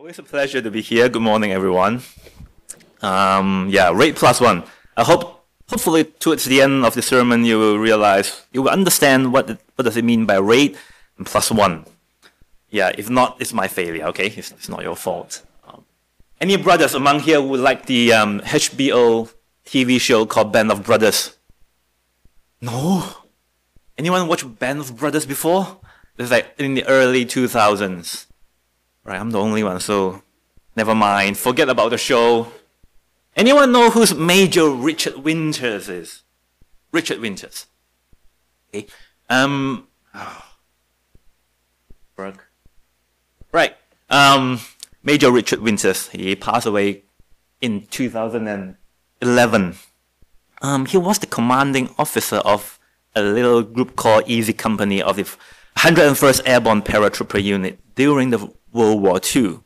Always a pleasure to be here. Good morning, everyone. Rate +1. Hopefully, towards the end of the sermon, you will realize, you will understand what does it mean by rate and +1. Yeah, if not, it's my failure. Okay, it's not your fault. Any brothers among here who like the HBO TV show called Band of Brothers? No. Anyone watch Band of Brothers before? It's like in the early 2000s. Right, I'm the only one, so never mind. Forget about the show. Anyone know who's Major Richard Winters is? Richard Winters. Okay. Right. Major Richard Winters. He passed away in 2011. He was the commanding officer of a little group called Easy Company of the 101st Airborne Paratrooper Unit during the World War II.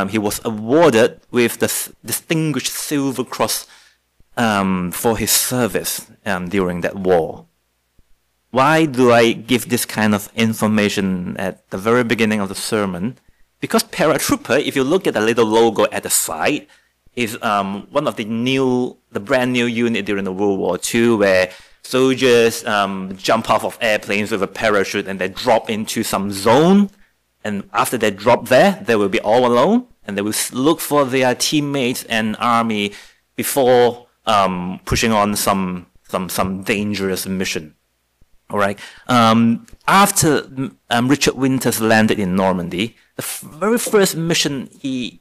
He was awarded with the Distinguished Silver Cross for his service during that war. Why do I give this kind of information at the very beginning of the sermon? Because paratrooper, if you look at the little logo at the side, is one of the brand new unit during the World War II, where soldiers jump off of airplanes with a parachute and they drop into some zone. And after they drop there, they will be all alone, and they will look for their teammates and army before pushing on some dangerous mission. All right. After Richard Winters landed in Normandy, the very first mission he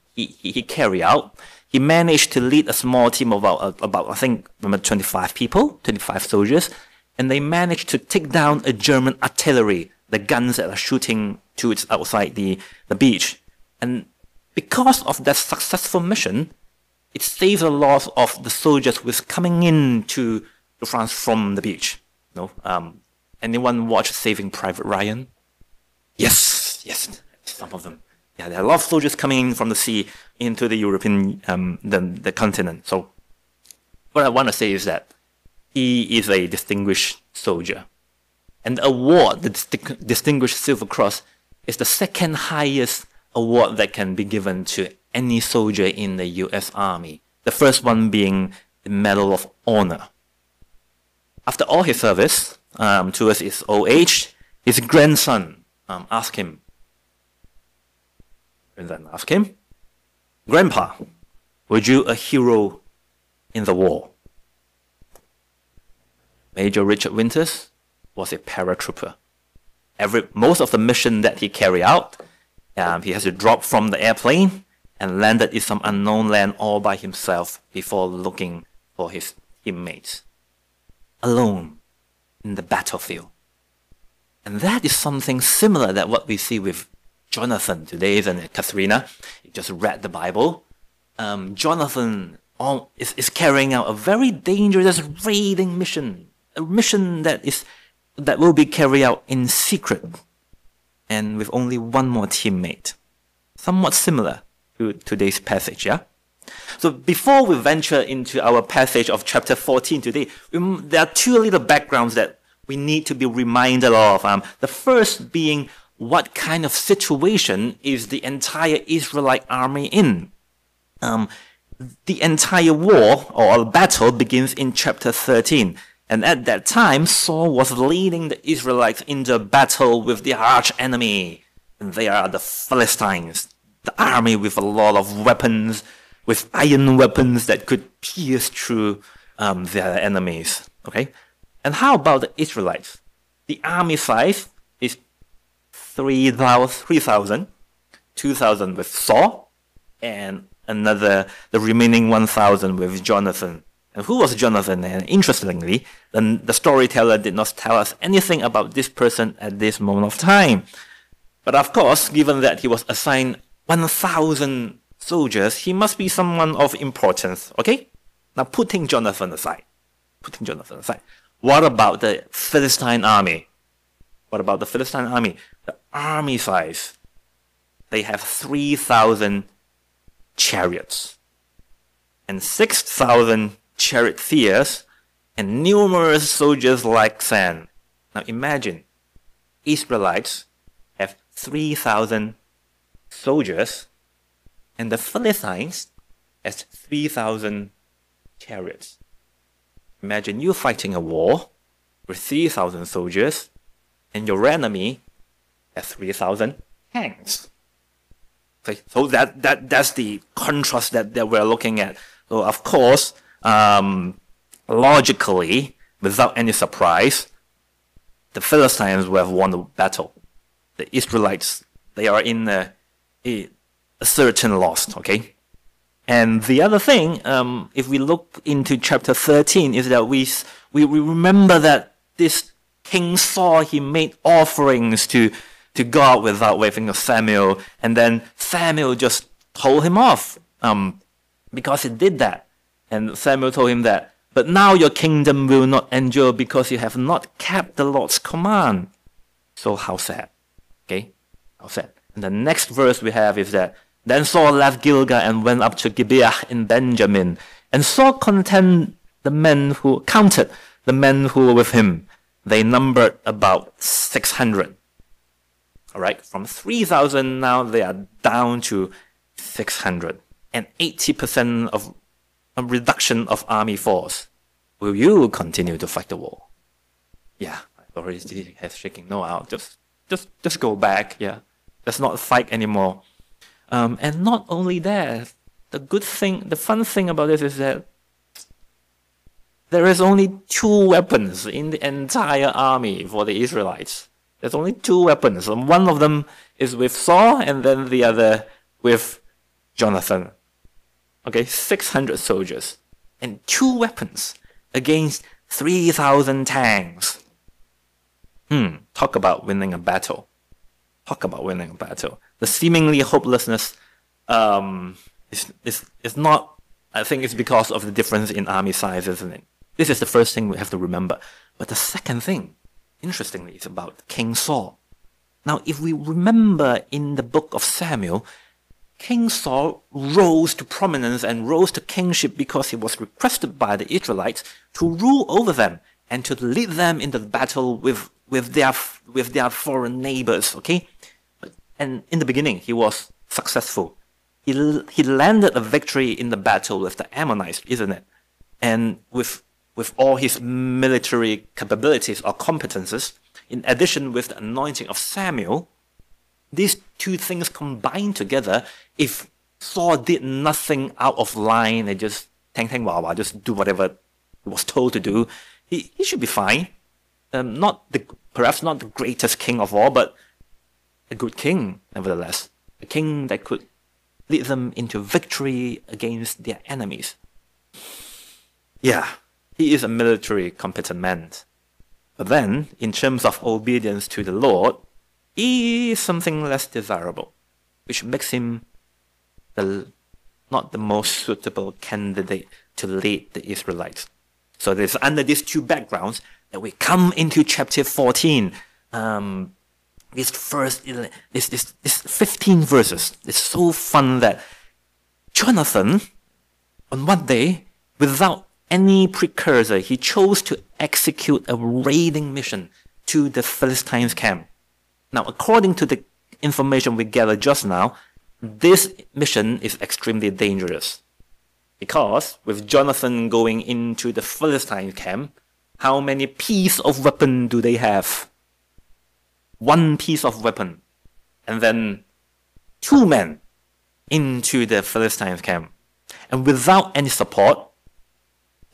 carried out, he managed to lead a small team of about I think 25 people, 25 soldiers, and they managed to take down a German artillery, the guns that are shooting towards outside the beach. And because of that successful mission, it saved the loss of the soldiers who was coming in to France from the beach. Anyone watch Saving Private Ryan? Yes, some of them. Yeah, there are a lot of soldiers coming in from the sea into the European, the continent. So what I want to say is that he is a distinguished soldier. And the award, the Distinguished Silver Cross, is the second highest award that can be given to any soldier in the US Army. The first one being the Medal of Honor. After all his service, towards his old age, his grandson asked him, "Grandpa, were you a hero in the war?" Major Richard Winters was a paratrooper. Most of the mission that he carried out, he has to drop from the airplane and landed in some unknown land all by himself before looking for his teammates. Alone in the battlefield. And that is something similar that what we see with Jonathan today, isn't it? Katharina, you just read the Bible. Jonathan is carrying out a very dangerous raiding mission. A mission that will be carried out in secret and with only one more teammate. Somewhat similar to today's passage, yeah? So before we venture into our passage of chapter 14 today, there are two little backgrounds that we need to be reminded of. The first being, what kind of situation is the entire Israelite army in? The entire war or battle begins in chapter 13. And at that time, Saul was leading the Israelites into a battle with the arch enemy. And they are the Philistines, the army with a lot of weapons, with iron weapons that could pierce through their enemies. Okay? And how about the Israelites? The army size is 3,000, 2,000 with Saul, and the remaining 1,000 with Jonathan. And who was Jonathan? And interestingly, the storyteller did not tell us anything about this person at this moment of time. But of course, given that he was assigned 1,000 soldiers, he must be someone of importance. Okay? Now putting Jonathan aside. What about the Philistine army? The army size. They have 3,000 chariots and 6,000 charioteers and numerous soldiers like sand. Now imagine, Israelites have 3,000 soldiers and the Philistines has 3,000 chariots. Imagine you fighting a war with 3,000 soldiers, and your enemy has 3,000 tanks. Okay, so that's the contrast that we're looking at. So of course, logically, without any surprise, the Philistines will have won the battle. The Israelites, they are in a certain loss, okay? And the other thing, if we look into chapter 13, is that we remember that this King Saul, he made offerings to God without waiting for Samuel, and then Samuel just told him off because he did that. And Samuel told him that, but now your kingdom will not endure because you have not kept the Lord's command. So how sad, okay? How sad. And the next verse we have is that, then Saul left Gilgal and went up to Gibeah in Benjamin, and Saul counted the men who were with him. They numbered about 600. All right, from 3,000 now they are down to 600, and 80% of a reduction of army force. Will you continue to fight the war? Yeah, I already see his head shaking. No, I'll just go back. Yeah, let's not fight anymore. And not only that, the fun thing about this is that there is only 2 weapons in the entire army for the Israelites. There's only 2 weapons. And one of them is with Saul, and then the other with Jonathan. Okay, 600 soldiers and 2 weapons against 3,000 tanks. Talk about winning a battle. Talk about winning a battle. The seemingly hopelessness is not, I think it's because of the difference in army size, isn't it? This is the first thing we have to remember. But the second thing, interestingly, is about King Saul. Now, if we remember in the book of Samuel, King Saul rose to prominence and rose to kingship because he was requested by the Israelites to rule over them and to lead them in the battle with their foreign neighbors, okay? And in the beginning, he was successful. He landed a victory in the battle with the Ammonites, isn't it? And with all his military capabilities or competences, in addition with the anointing of Samuel, these 2 things combined together, if Saul did nothing out of line and just just do whatever he was told to do, he should be fine. Perhaps not the greatest king of all, but a good king, nevertheless. A king that could lead them into victory against their enemies. Yeah, he is a military competent man. But then, in terms of obedience to the Lord, he is something less desirable, which makes him not the most suitable candidate to lead the Israelites. So it is under these 2 backgrounds that we come into chapter 14. This 15 verses. It's so fun that Jonathan, on one day, without any precursor, he chose to execute a raiding mission to the Philistines' camp. Now, according to the information we gathered just now, this mission is extremely dangerous. Because with Jonathan going into the Philistine camp, how many pieces of weapon do they have? 1 piece of weapon. And then 2 men into the Philistine camp. And without any support,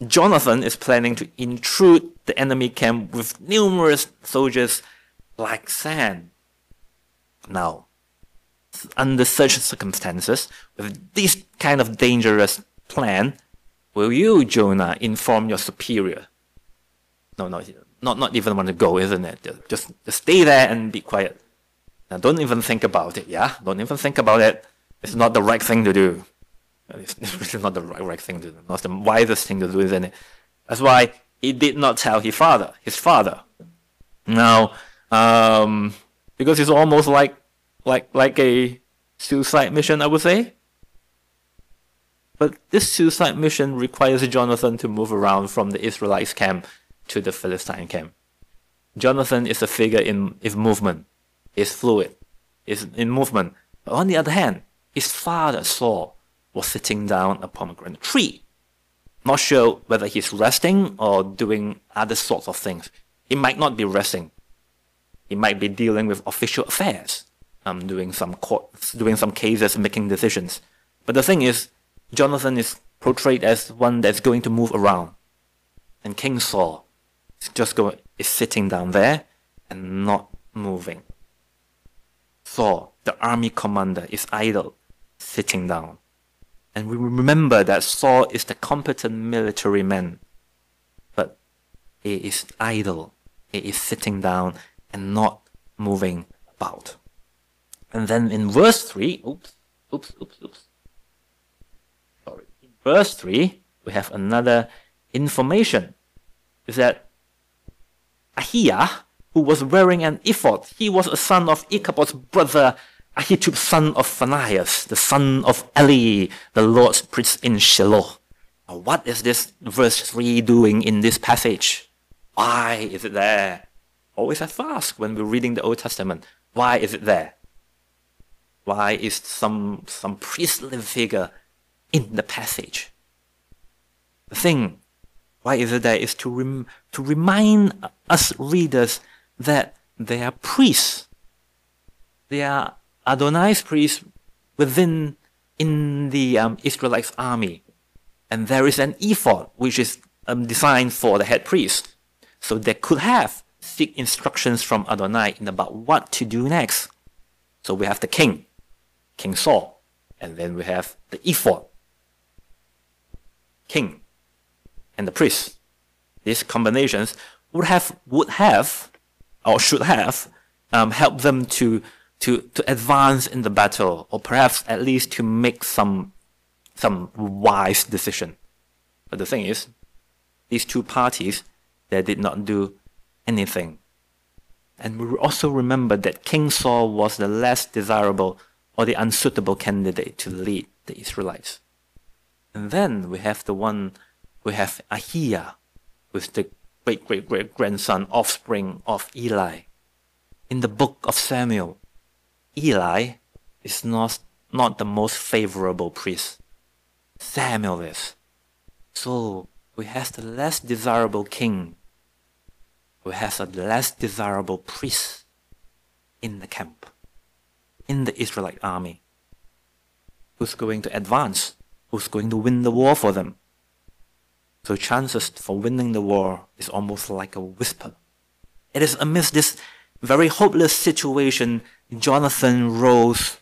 Jonathan is planning to intrude the enemy camp with numerous soldiers like sand. Now, under such circumstances, with this kind of dangerous plan, will you, Jonah, inform your superior? No, not even want to go, isn't it? Just stay there and be quiet. Now, don't even think about it, yeah? Don't even think about it. It's not the right thing to do. It's really not the right thing to do. Not the wisest thing to do, isn't it? That's why he did not tell his father. Now, because it's almost like a suicide mission, I would say. But this suicide mission requires Jonathan to move around from the Israelites' camp to the Philistine camp. Jonathan is a figure in movement, is fluid, is in movement. But on the other hand, his father Saul was sitting down a pomegranate tree. Not sure whether he's resting or doing other sorts of things. He might not be resting. He might be dealing with official affairs, doing some cases, making decisions. But the thing is, Jonathan is portrayed as one that's going to move around, and King Saul is sitting down there and not moving. Saul, the army commander, is idle, sitting down. And we remember that Saul is the competent military man, but he is idle. He is sitting down and not moving about. And then in verse 3, In verse 3, we have another information. Is that Ahiah, who was wearing an ephod, he was a son of Ichabod's brother, Ahitub, son of Phinehas, the son of Eli, the Lord's priest in Shiloh. Now, what is this verse 3 doing in this passage? Why is it there? Always have to ask when we're reading the Old Testament. Why is it there? Why is some priestly figure in the passage? The thing, why is it there, is to remind us readers that they are priests. They are Adonai's priests in the Israelites' army. And there is an ephod, which is designed for the head priest. So they could seek instructions from Adonai about what to do next. So we have the king, King Saul, and then we have the ephod, king, and the priest. These combinations would have or should have helped them to advance in the battle, or perhaps at least to make some wise decision. But the thing is, these two parties, they did not do anything. And we also remember that King Saul was the less desirable or the unsuitable candidate to lead the Israelites. And then we have Ahiah, who is the great-great-great-grandson, offspring of Eli. In the book of Samuel, Eli is not the most favorable priest. Samuel is. So we have the less desirable king. We have a less desirable priest in the camp, in the Israelite army. Who's going to advance? Who's going to win the war for them? So chances for winning the war is almost like a whisper. It is amidst this very hopeless situation, Jonathan rose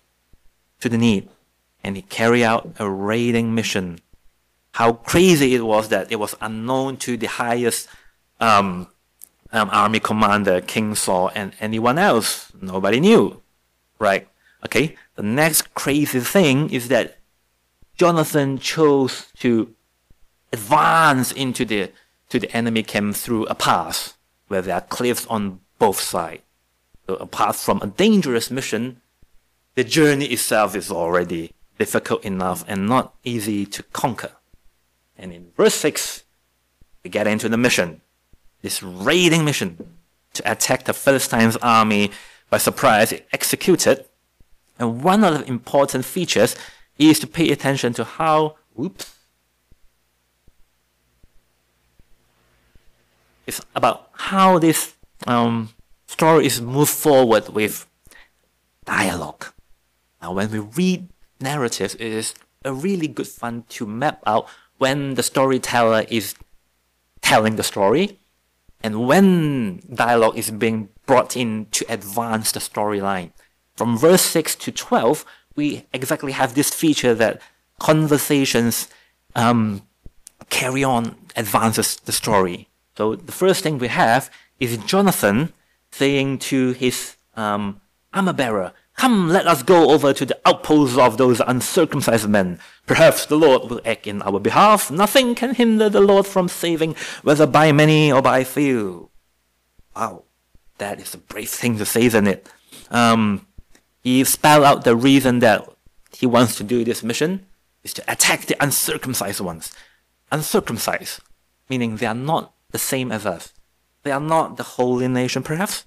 to the need and he carried out a raiding mission. How crazy it was that it was unknown to the highest army commander, King Saul, and anyone else. Nobody knew, right? Okay, the next crazy thing is that Jonathan chose to advance into the enemy camp through a pass where there are cliffs on both sides. So apart from a dangerous mission, the journey itself is already difficult enough and not easy to conquer. And in verse 6, we get into the mission, this raiding mission to attack the Philistines' army by surprise, executed. And one of the important features is to pay attention to how, it's about how this story is moved forward with dialogue. Now, when we read narratives, it is a really good fun to map out when the storyteller is telling the story and when dialogue is being brought in to advance the storyline. From verse 6 to 12, we exactly have this feature that conversations carry on, advances the story. So the first thing we have is Jonathan saying to his armor-bearer, "Come, let us go over to the outposts of those uncircumcised men. Perhaps the Lord will act in our behalf. Nothing can hinder the Lord from saving, whether by many or by few." Wow, that is a brave thing to say, isn't it? He spelled out the reason that he wants to do this mission is to attack the uncircumcised ones. Uncircumcised, meaning they are not the same as us. They are not the holy nation, perhaps.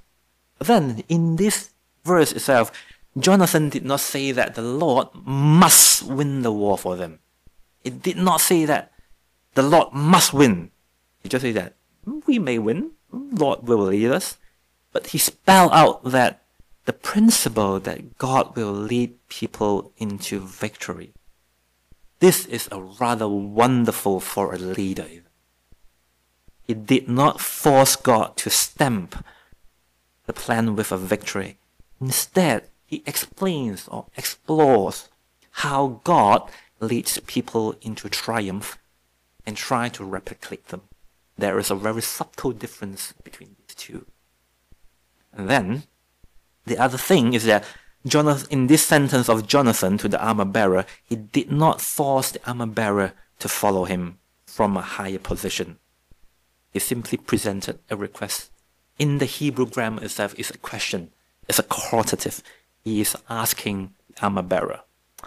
But then, in this verse itself, Jonathan did not say that the Lord must win the war for them. It did not say that the Lord must win. He just said that we may win, Lord will lead us. But he spelled out that the principle that God will lead people into victory. This is a rather wonderful for a leader. He did not force God to stamp the plan with a victory. Instead, he explains or explores how God leads people into triumph and try to replicate them. There is a very subtle difference between these two. And then, the other thing is that Jonathan, in this sentence of Jonathan to the armor-bearer, he did not force the armor-bearer to follow him from a higher position. He simply presented a request. In the Hebrew grammar itself, it's a question. It's a qualitative. He is asking the armor-bearer.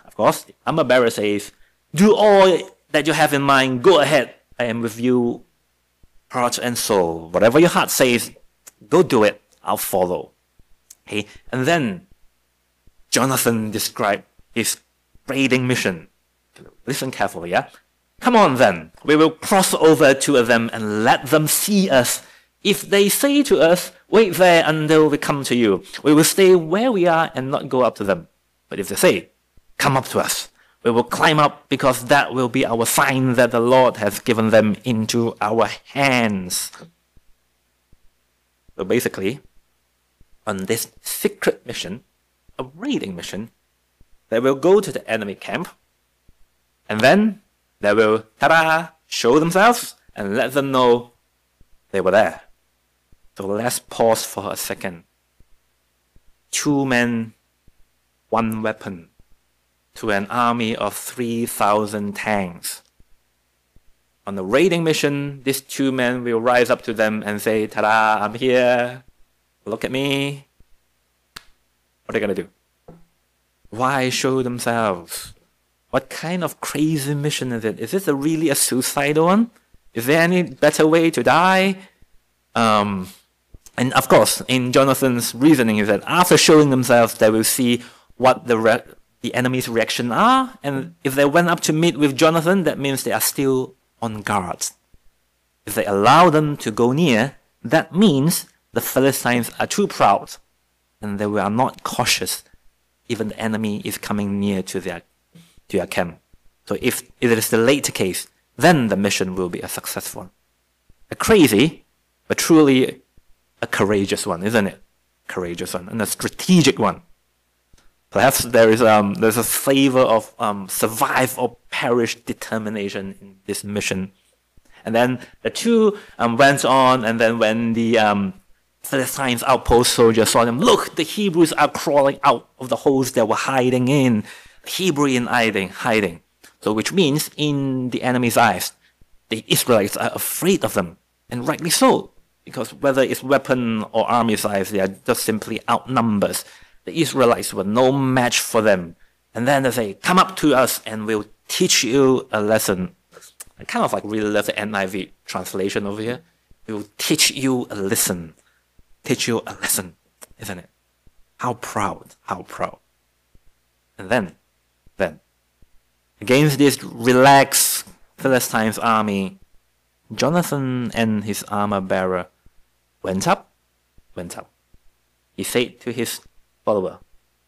Of course, the armor-bearer says, do all that you have in mind, go ahead. I am with you, heart and soul. Whatever your heart says, go do it. I'll follow. Okay? And then Jonathan described his raiding mission. Listen carefully, yeah? Come on then, we will cross over to them and let them see us. If they say to us, wait there until we come to you, we will stay where we are and not go up to them. But if they say, come up to us, we will climb up because that will be our sign that the Lord has given them into our hands. So basically, on this secret mission, a raiding mission, they will go to the enemy camp and then they will, ta-da, show themselves and let them know they were there. So let's pause for a second. 2 men, 1 weapon to an army of 3,000 tanks. On the raiding mission, these 2 men will rise up to them and say, ta-da, I'm here. Look at me. What are they going to do? Why show themselves? What kind of crazy mission is it? Is this really a suicidal one? Is there any better way to die? And of course, in Jonathan's reasoning is that after showing themselves, they will see what the enemy's reaction are. And if they went up to meet with Jonathan, that means they are still on guard. If they allow them to go near, that means the Philistines are too proud and they are not cautious. Even the enemy is coming near to their camp. So if it is the later case, then the mission will be a successful one. A crazy, but truly a courageous one, isn't it? Courageous one and a strategic one. Perhaps there's a flavor of survive or perish determination in this mission. And then the 2 went on, and then when the Philistines' outpost soldiers saw them, look, the Hebrews are crawling out of the holes they were hiding in. Hebrew in hiding. So which means in the enemy's eyes, the Israelites are afraid of them. And rightly so. Because whether it's weapon or army size, they are just simply outnumbered. The Israelites were no match for them. And then they say, come up to us and we'll teach you a lesson. I kind of like really love the NIV translation over here. We'll teach you a lesson. Teach you a lesson, isn't it? How proud, how proud. And then, against this relaxed Philistines' army, Jonathan and his armor-bearer went up. He said to his follower,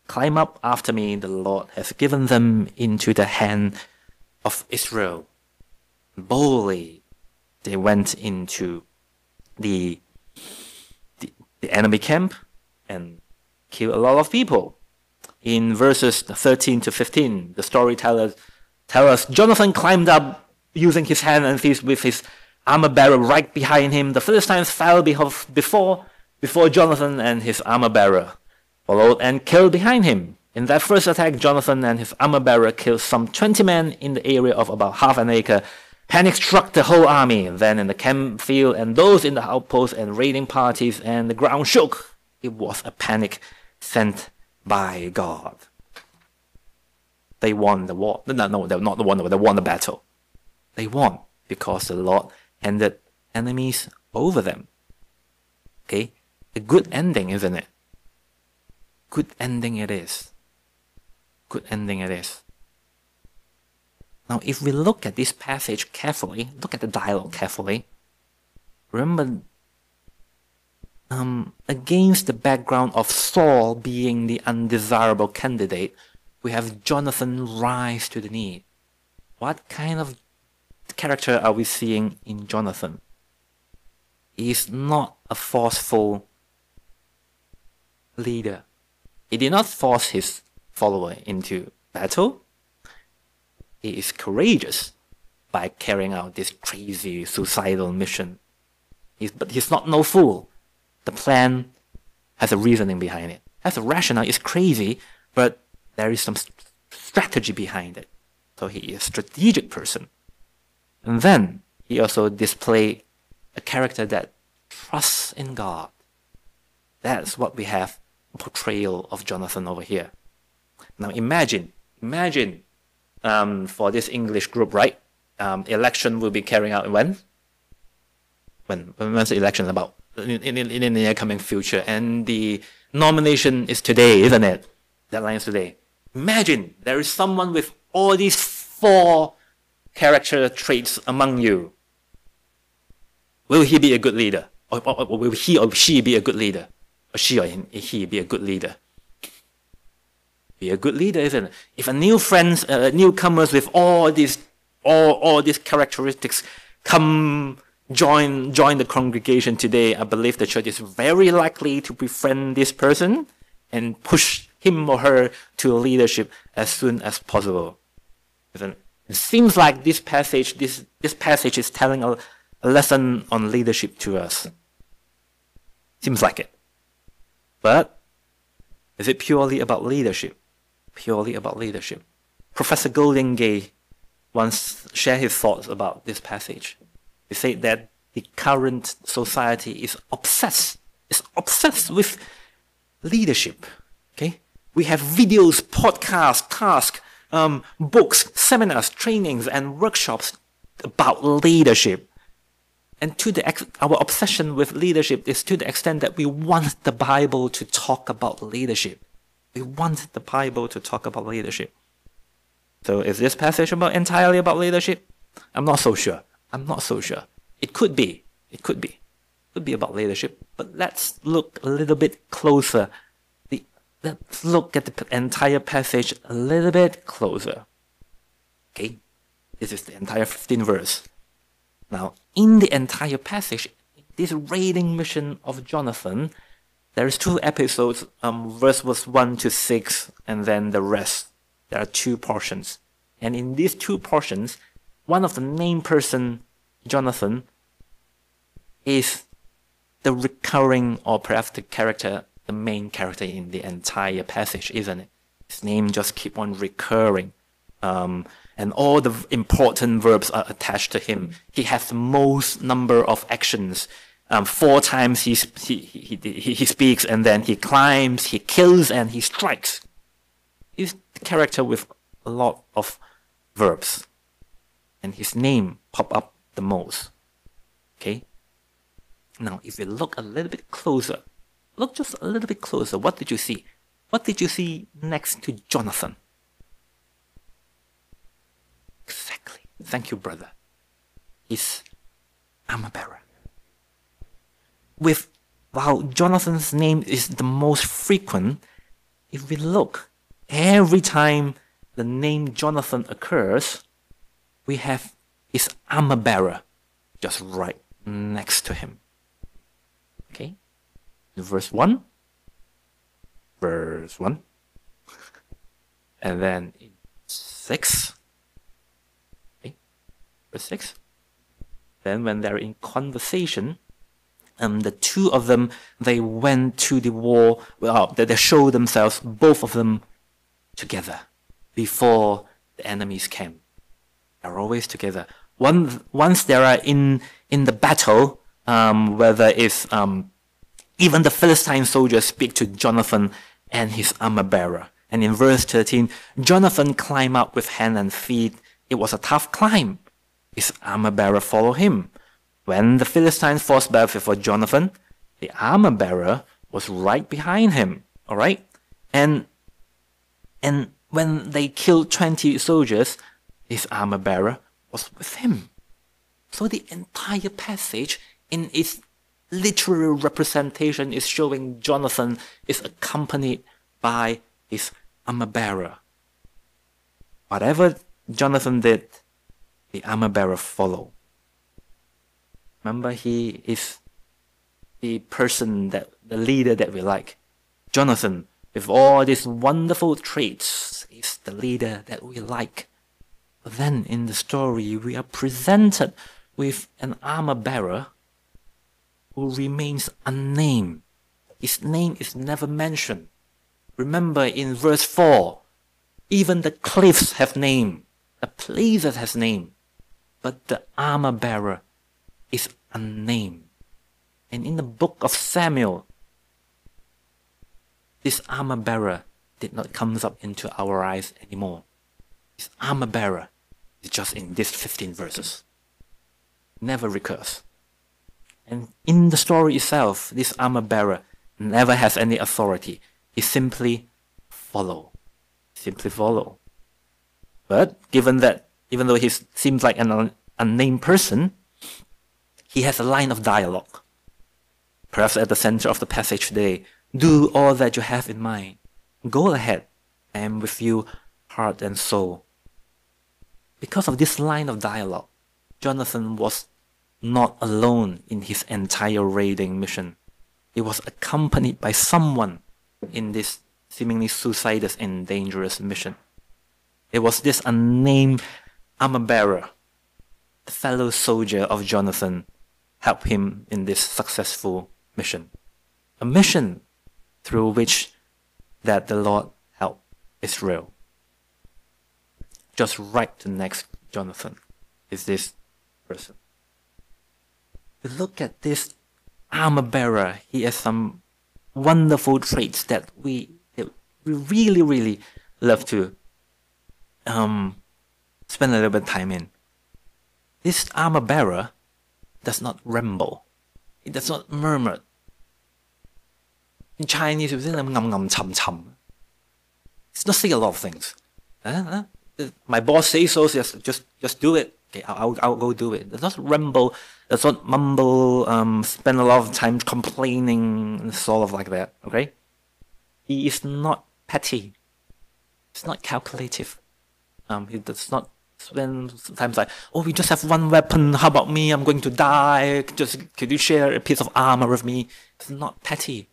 climb up after me, the Lord has given them into the hand of Israel. Boldly, they went into the enemy camp and killed a lot of people. In verses 13 to 15, the storytellers tell us Jonathan climbed up using his hand and feet with his armor-bearer right behind him. The Philistines fell before Jonathan and his armor-bearer followed and killed behind him. In that first attack, Jonathan and his armor-bearer killed some 20 men in the area of about half an acre. Panic struck the whole army, then in the camp field and those in the outposts and raiding parties, and the ground shook. It was a panic sent by God. They won the war. No, they were not the war. They won the battle. They won because the Lord handed enemies over them. Okay? A good ending, isn't it? Good ending it is. good ending it is. Now, if we look at this passage carefully, look at the dialogue carefully, remember, against the background of Saul being the undesirable candidate, we have Jonathan rise to the need. What kind of character are we seeing in Jonathan? He is not a forceful leader. He did not force his follower into battle. He is courageous by carrying out this crazy suicidal mission. But he's not no fool. The plan has a reasoning behind it. Has a rationale. It's crazy, but there is some strategy behind it. So he is a strategic person. And then he also displays a character that trusts in God. That's what we have, a portrayal of Jonathan over here. Now imagine for this English group, right? Election will be carrying out when? When's the election about? In the near coming future. And the nomination is today, isn't it? Deadline is today. Imagine there is someone with all these 4 character traits among you. Will he be a good leader? Or will he or she be a good leader? Or she or he be a good leader? Be a good leader, isn't it? If a newcomers with all these characteristics come join the congregation today, I believe the church is very likely to befriend this person and push him or her to leadership as soon as possible. It seems like this passage is telling a lesson on leadership to us. Seems like it. But is it purely about leadership? Purely about leadership. Professor Golding Gay once shared his thoughts about this passage. He said that the current society is obsessed with leadership. Okay? We have videos, podcasts, tasks, books, seminars, trainings, and workshops about leadership. And our obsession with leadership is to the extent that we want the Bible to talk about leadership. We want the Bible to talk about leadership. So is this passage entirely about leadership? I'm not so sure. It could be. It could be about leadership. But let's look a little bit closer. Let's look at the entire passage a little bit closer. Okay? This is the entire 15th verse. Now, in the entire passage, this raiding mission of Jonathan, there is 2 episodes, verses 1 to 6, and then the rest. There are 2 portions. And in these 2 portions, one of the main person, Jonathan, is the recurring, or perhaps the main character in the entire passage, isn't it? His name just keep on recurring. And all the important verbs are attached to him. He has the most number of actions. 4 times he speaks, and then he climbs, he kills, and he strikes. He's the character with a lot of verbs. And his name pop up the most. Okay? Now, if you look a little bit closer, look just a little bit closer, what did you see? What did you see next to Jonathan? Exactly. Thank you, brother. His armor bearer. While Jonathan's name is the most frequent, if we look, every time the name Jonathan occurs, we have his armor bearer just right next to him. Okay? In verse 1. And then in 6. Okay? Verse 6. Then when they're in conversation, the 2 of them, they went to the war, they showed themselves, both of them, together before the enemies came. They're always together. Once they are in the battle, whether it's even the Philistine soldiers speak to Jonathan and his armor bearer. And in verse 13, Jonathan climbed up with hand and feet. It was a tough climb. His armor bearer followed him. When the Philistines fought back before Jonathan, the armor bearer was right behind him. All right, and when they killed 20 soldiers, his armor bearer was with him. So the entire passage in its literary representation is showing Jonathan is accompanied by his armor bearer. Whatever Jonathan did, the armor bearer followed. Remember, he is the person, the leader that we like. Jonathan, with all these wonderful traits, is the leader that we like. But then in the story, we are presented with an armor bearer who remains unnamed. His name is never mentioned. Remember in verse 4, even the cliffs have name, the places has name, but the armor bearer is unnamed. And in the book of Samuel, this armor bearer did not come up into our eyes anymore. This armor bearer is just in these 15 verses. Never recurs. And in the story itself, this armor bearer never has any authority. He simply follow. Simply follow. But given that, even though he seems like an unnamed person, he has a line of dialogue. Perhaps at the center of the passage today, do all that you have in mind. Go ahead. I am with you, heart and soul. Because of this line of dialogue, Jonathan was not alone in his entire raiding mission. He was accompanied by someone in this seemingly suicidous and dangerous mission. It was this unnamed armor bearer, the fellow soldier of Jonathan, helped him in this successful mission. A mission through which that the Lord helped Israel. Just right to next Jonathan is this person. Look at this armor bearer. He has some wonderful traits that we really, really love to spend a little bit of time in. This armor bearer does not ramble. It does not murmur. In Chinese, it's not saying a lot of things. My boss says so, just do it. Okay, I'll go do it. It does not ramble, does not mumble, spend a lot of time complaining, sort of like that, okay? He is not petty. He's not calculative. He does not spend times like, oh, we just have one weapon, how about me? I'm going to die. Could you share a piece of armor with me? It's not petty,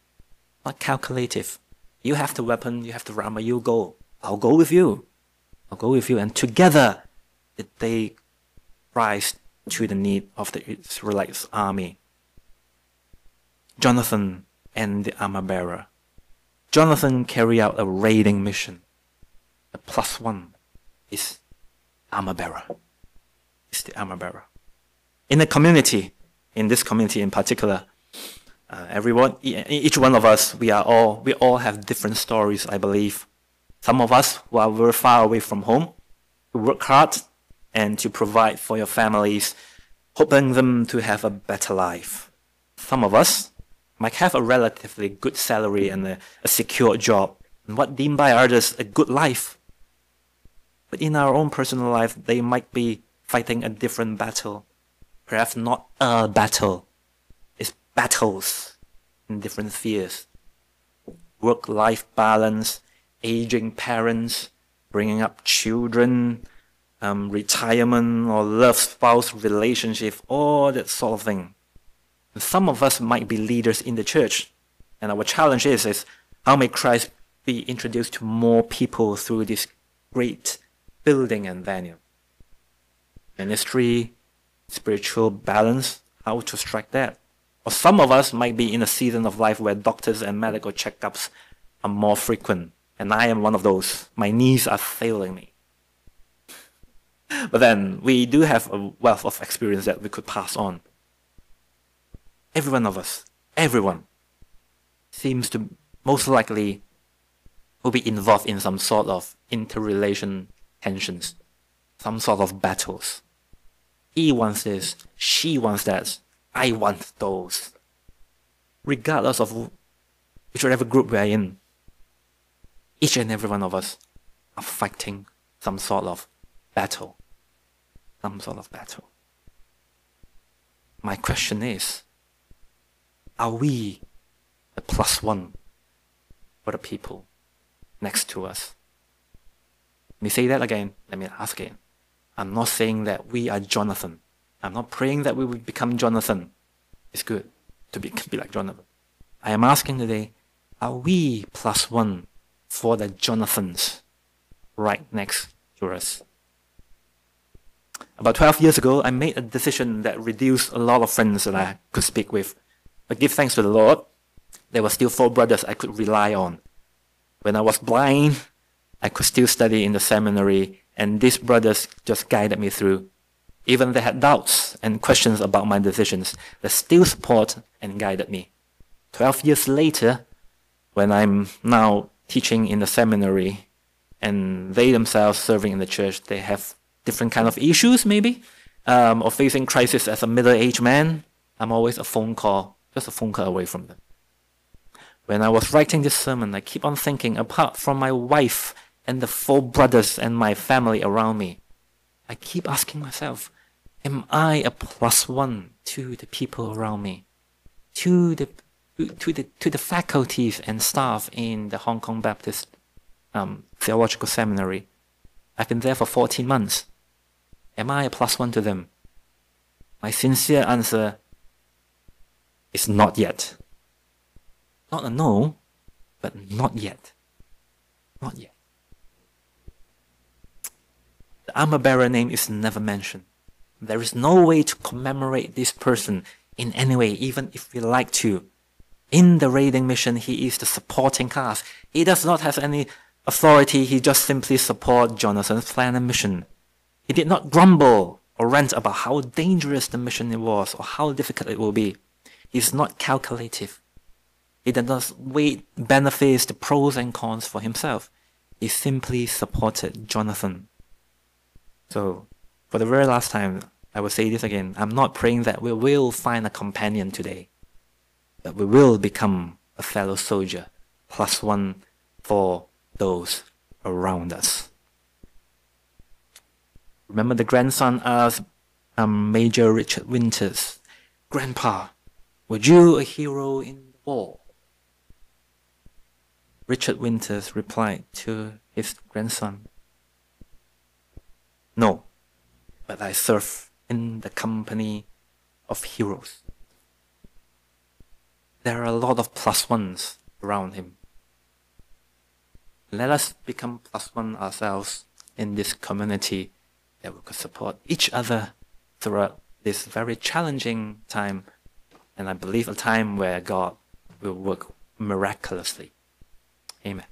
not calculative. You have the weapon, you have the armor, you go. I'll go with you. I'll go with you. And together, they rise to the need of the Israelites' army. Jonathan and the armor bearer. Jonathan carried out a raiding mission. The plus one is armor bearer. It's the armor bearer. In the community, in this community in particular, everyone, each one of us, we all have different stories, I believe. Some of us who are very far away from home, who work hard and to provide for your families, hoping them to have a better life. Some of us might have a relatively good salary and a secure job, and what deemed by others a good life. But in our own personal life, they might be fighting a different battle. Perhaps not a battle. It's battles in different spheres. Work-life balance, aging parents, bringing up children, retirement or love spouse relationship, all that sort of thing. And some of us might be leaders in the church. And our challenge is how may Christ be introduced to more people through this great building and venue? Ministry, spiritual balance, how to strike that? Or some of us might be in a season of life where doctors and medical checkups are more frequent. And I am one of those. My knees are failing me. But then we do have a wealth of experience that we could pass on. Every one of us, everyone, seems to most likely will be involved in some sort of interrelation tensions, some sort of battles. He wants this, she wants that, I want those. Regardless of whichever group we are in, each and every one of us are fighting some sort of battle. Some sort of battle. My question is, are we the +1 for the people next to us? Let me say that again. Let me ask again. I'm not saying that we are Jonathan. I'm not praying that we will become Jonathan. It's good to be like Jonathan. I am asking today, are we +1 for the Jonathans right next to us? About 12 years ago, I made a decision that reduced a lot of friends that I could speak with. But give thanks to the Lord, there were still 4 brothers I could rely on. When I was blind, I could still study in the seminary, and these brothers just guided me through. Even they had doubts and questions about my decisions, they still support and guided me. 12 years later, when I'm now teaching in the seminary, and they themselves serving in the church, they have different kind of issues maybe, or facing crisis as a middle-aged man, I'm always just a phone call away from them. When I was writing this sermon, I keep on thinking, apart from my wife and the 4 brothers and my family around me, I keep asking myself, am I a +1 to the people around me, to the faculties and staff in the Hong Kong Baptist Theological Seminary? I've been there for 14 months. Am I a +1 to them? My sincere answer is not yet. Not a no, but not yet. Not yet. The armor-bearer name is never mentioned. There is no way to commemorate this person in any way, even if we like to. In the raiding mission, he is the supporting cast. He does not have any authority, he just simply supports Jonathan's plan and mission. He did not grumble or rant about how dangerous the mission was or how difficult it will be. He is not calculative. He does not weigh benefits, the pros and cons for himself. He simply supported Jonathan. So, for the very last time, I will say this again. I'm not praying that we will find a companion today, but we will become a fellow soldier, +1 for those around us. Remember the grandson asked Major Richard Winters, "Grandpa, were you a hero in the war?" Richard Winters replied to his grandson, "No, but I serve in the company of heroes." There are a lot of +1s around him. Let us become +1 ourselves in this community that we could support each other throughout this very challenging time, and I believe a time where God will work miraculously. Amen.